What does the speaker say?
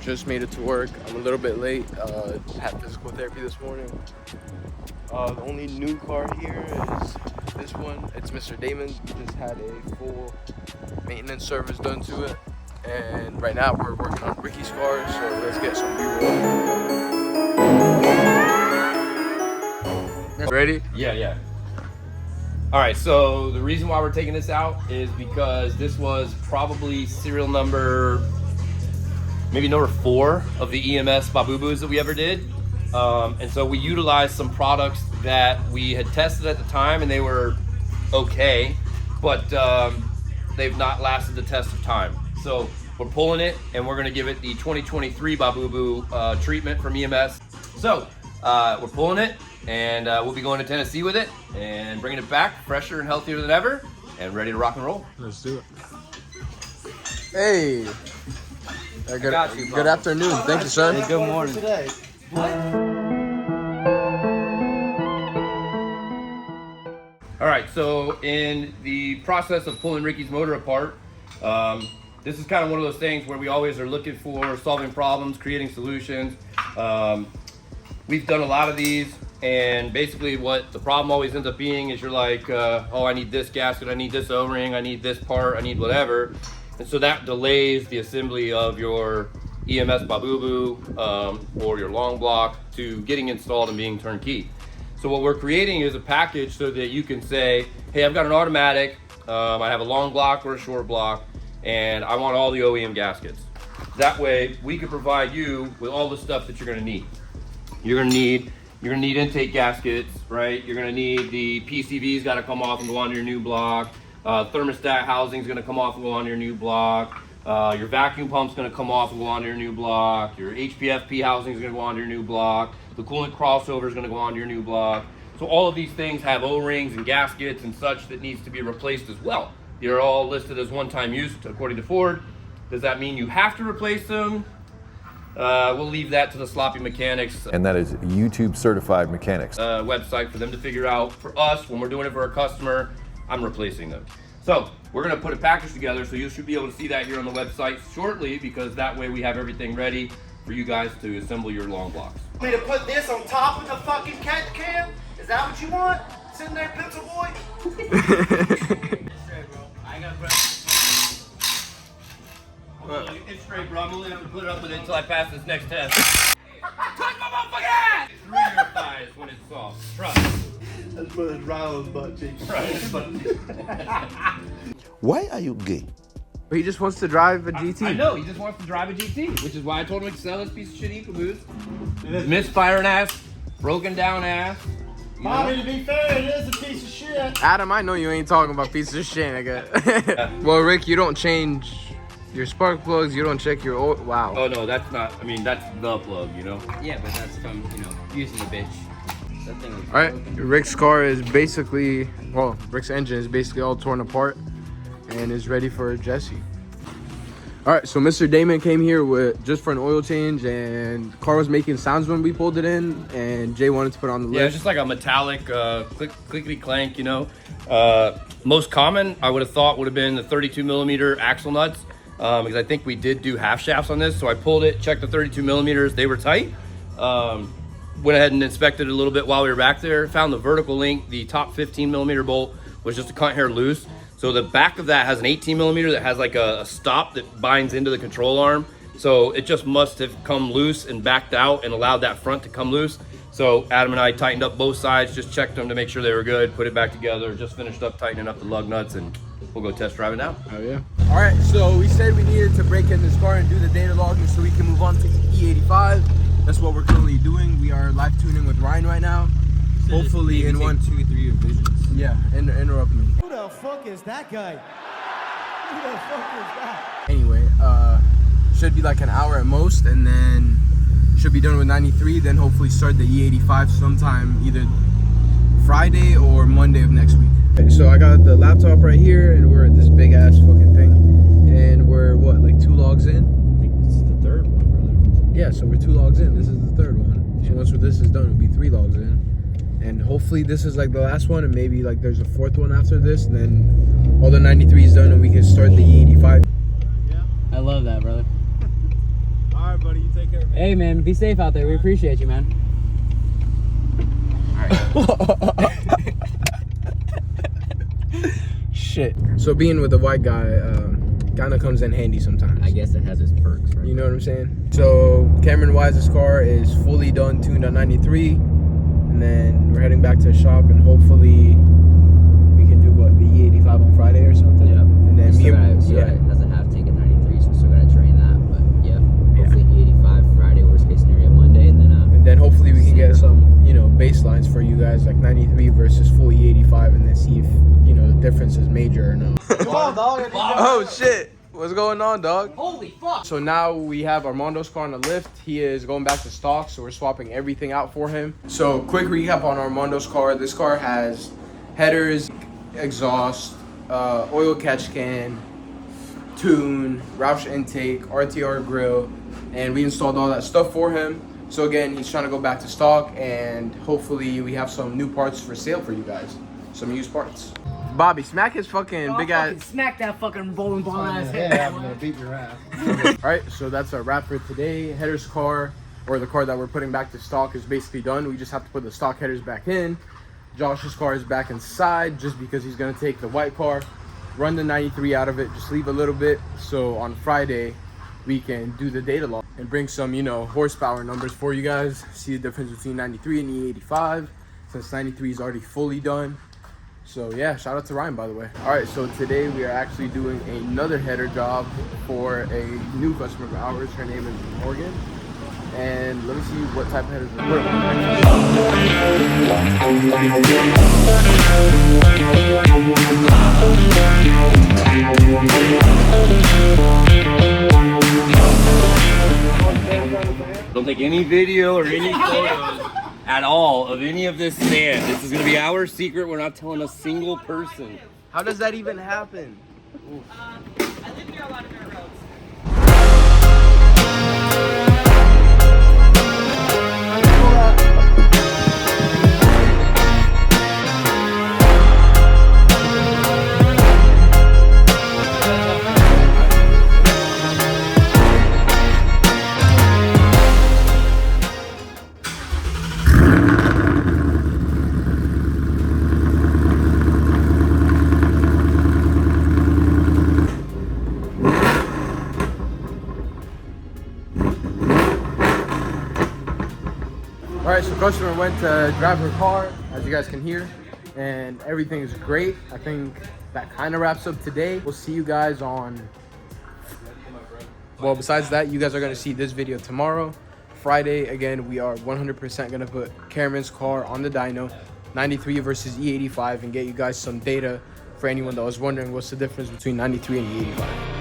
just made it to work. I'm a little bit late. Had physical therapy this morning. The only new car here is this one. It's Mr. Damon's. We just had a full maintenance service done to it. And right now we're working on Ricky's car, so let's get some B-roll. Ready? Yeah. All right, so the reason why we're taking this out is because this was probably serial number, maybe number 4 of the EMS Baboobos that we ever did. And so we utilized some products that we had tested at the time and they were okay, but they've not lasted the test of time. So we're pulling it and we're gonna give it the 2023 Babooboo treatment from EMS. So we're pulling it and we'll be going to Tennessee with it and bringing it back fresher and healthier than ever and ready to rock and roll. Let's do it. Hey. Good afternoon. Thank you, sir. Hey, good morning. All right, so in the process of pulling Ricky's motor apart, this is kind of one of those things where we always are looking for solving problems, creating solutions. We've done a lot of these, and basically what the problem always ends up being is you're like, oh, I need this gasket, I need this O-ring, I need this part, I need whatever. And so that delays the assembly of your EMS Babooboo or your long block to getting installed and being turnkey. So what we're creating is a package so that you can say, hey, I've got an automatic, I have a long block or a short block, and I want all the OEM gaskets. That way we can provide you with all the stuff that you're gonna need. You're gonna need intake gaskets, right? You're gonna need the PCV's gotta come off and go onto your new block. Thermostat housing is gonna come off and go onto your new block. Your vacuum pump's gonna come off and go onto your new block. Your HPFP housing is gonna go onto your new block. The coolant crossover is gonna go onto your new block. So all of these things have O-rings and gaskets and such that needs to be replaced as well. They're all listed as one-time use according to Ford. Does that mean you have to replace them? We'll leave that to the sloppy mechanics. And that is YouTube certified mechanics. Website for them to figure out. For us, when we're doing it for a customer, I'm replacing them. So we're gonna put a package together, so you should be able to see that here on the website shortly, because that way we have everything ready for you guys to assemble your long blocks. Me to put this on top of the fucking cat cam? Is that what you want? Sitting there, pencil boy? I ain't got breath. It's straight, bro. I'm only gonna put it up with it until I pass this next test. Touch my motherfucking ass! It's through your thighs when it's soft. Trust. Let's put it right on his butt cheeks. Right. Why are you gay? But he just wants to drive a GT. I know, he just wants to drive a GT, which is why I told him to sell this piece of shit ecoboost. Misfiring ass, broken down ass. Bobby, to be fair, it is a piece of shit. Adam, I know you ain't talking about pieces of shit, nigga. Well, Rick, you don't change your spark plugs, you don't check your oil. Wow. Oh no, that's not, I mean, that's the plug, you know? Yeah, but that's from, using the bitch. That thing was All right, Rick's car is basically, well, Rick's engine is basically all torn apart and is ready for Jessie. All right, so Mr. Damon came here with just for an oil change, and the car was making sounds when we pulled it in, and Jay wanted to put it on the list. Yeah, it's just like a metallic clickety clank, you know. Most common, I would have thought, would have been the 32 millimeter axle nuts, because I think we did do half shafts on this. So I pulled it, checked the 32 millimeters, they were tight. Went ahead and inspected it a little bit while we were back there. Found the vertical link, the top 15 millimeter bolt was just a cunt hair loose. So the back of that has an 18 millimeter that has like a stop that binds into the control arm. So it just must have come loose and backed out and allowed that front to come loose. So Adam and I tightened up both sides, just checked them to make sure they were good, put it back together, just finished up tightening up the lug nuts, and we'll go test drive it now. Oh yeah. All right, so we said we needed to break in this car and do the data logging so we can move on to E85. That's what we're currently doing. We are live tuning with Ryan right now. Hopefully in 1, 2, 3 revisions. Yeah, interrupt me. Who the fuck is that guy? Who the fuck is that? Anyway, should be like an hour at most, and then should be done with 93, then hopefully start the E85 sometime either Friday or Monday of next week. Okay, so I got the laptop right here, and we're at this big ass fucking thing, and we're what, like 2 logs in? I think this is the third one, brother. Yeah, so we're 2 logs in. This is the 3rd one. So once this is done, it'll be 3 logs in. And hopefully this is like the last one, and maybe like there's a 4th one after this, and then all the 93 is done and we can start the E85. I love that, brother. All right, right, buddy. You take care, man. Hey, man, be safe out there. We appreciate you, man. Shit. So being with a white guy kind of comes in handy sometimes. I guess it has its perks, right? You know what I'm saying? So Cameron Wise's car is fully done, tuned on 93, and then we're heading back to the shop, and hopefully we can do what, the E85 on Friday or something. Yeah. And then Still me and gotta, has a half ticket 93, so still gotta train that. But yeah, hopefully E85 Friday, worst case scenario Monday, and then hopefully we can get some, you know, baselines for you guys, like 93 versus full E85, and then see if, you know, the difference is major or not. Come on, dog. Oh shit, what's going on, dog? holy fuck! So now we have Armando's car on the lift. He is going back to stock, so we're swapping everything out for him. So quick recap on Armando's car. This car has headers, exhaust, oil catch can, tune, Roush intake, RTR grill, and we installed all that stuff for him. So again, he's trying to go back to stock, and hopefully we have some new parts for sale for you guys. Some used parts. Bobby, smack his fucking big ass. Smack that fucking bowling ball ass head. Yeah, I'm gonna beat your ass. Alright, so that's our wrap for today. Header's car, or the car that we're putting back to stock, is basically done. We just have to put the stock headers back in. Josh's car is back inside just because he's gonna take the white car, run the 93 out of it, just leave a little bit, so on Friday we can do the data log and bring some, you know, horsepower numbers for you guys, see the difference between 93 and E85 since 93 is already fully done. So yeah, shout out to Ryan, by the way. All right, so today we are actually doing another header job for a new customer of ours. Her name is Morgan, and let me see what type of headers we're Don't take any video or any photos at all of any of this sand. This is gonna be our secret. We're not telling a single person. How does that even happen? I live near a lot of dirt roads. Alright, so customer went to drive her car, as you guys can hear, and everything is great. I think that kind of wraps up today. We'll see you guys on... Well, besides that, you guys are going to see this video tomorrow. Friday, again, we are 100% going to put Cameron's car on the dyno, 93 versus E85, and get you guys some data for anyone that was wondering what's the difference between 93 and E85.